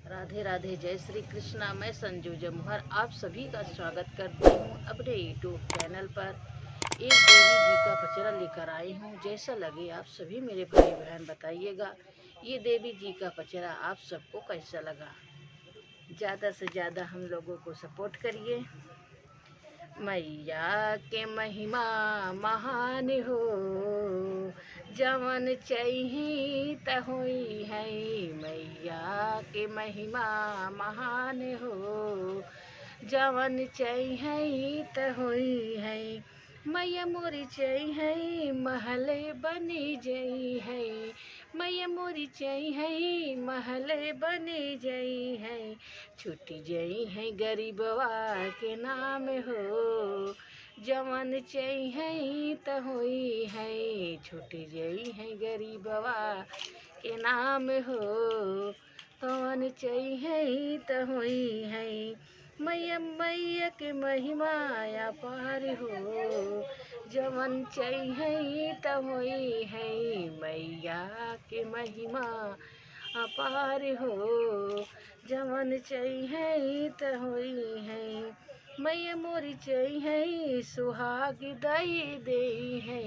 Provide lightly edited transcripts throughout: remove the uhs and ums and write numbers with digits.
राधे राधे, जय श्री कृष्णा। मैं संजू जमुहर आप सभी का स्वागत करती हूँ अपने यूट्यूब चैनल पर। एक देवी जी का पचरा लेकर आई हूँ, जैसा लगे आप सभी मेरे भाई बहन बताइएगा। ये देवी जी का पचरा आप सबको कैसा लगा, ज़्यादा से ज़्यादा हम लोगों को सपोर्ट करिए। मैया के महिमा महान हो, जवन चाहिए त होई है। मैया के महिमा महान हो, जवन चाहिए त होई है। मैया मोरी चाहिए महले बनी जई है। मैया मोरी चाहिए महले बनी जई है। छुटी जई है गरीबवा के नाम हो, जवन चाहिए त होई है। छुटी जई है गरीबवा के नाम हो, तवन चाहिए त होई है। मैया मैया के महिमा अपार हो, जवन चाहिए त होई है। मैया के महिमा अपार हो, जवन चाहिए त होई है। मैया मोरी चाहिए सुहाग दई दे है।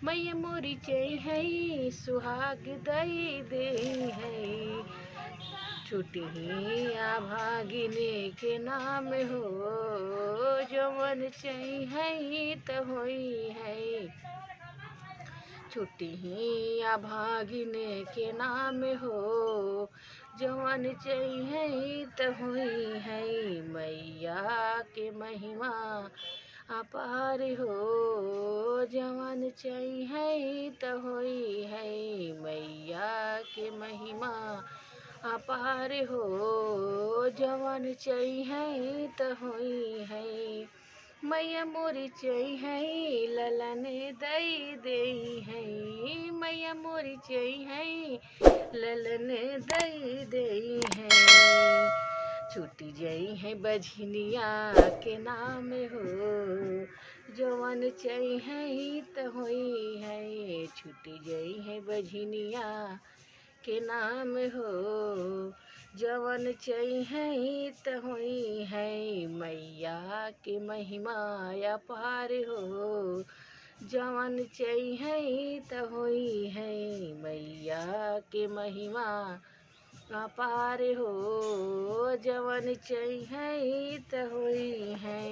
मैया मोरी चाहिए सुहाग दई दे है। छुटी भागिने के नाम हो, जवन चाहिए त होई है। छुट्टी भागिने के नाम हो, जवन चाहिए त होई है। मैया के महिमा अपार हो, जवन चाहिए त होई है। मैया के महिमा अपार हो, जवन चाहिए त होई है। मैया मोरी चाहिए ललन दई दे है। मैया मोरी चाहिए ललन दई दे है। छूटी जई है बझनिया के नाम हो, जवन चाहिए त होई है। छूटी जई है बझनिया के नाम हो, जवन चाहिए त होई है। मैया के महिमा अपार हो, जवन चाहिए त होई है। मैया के महिमा अपार हो, जवन चाहिए त होई है।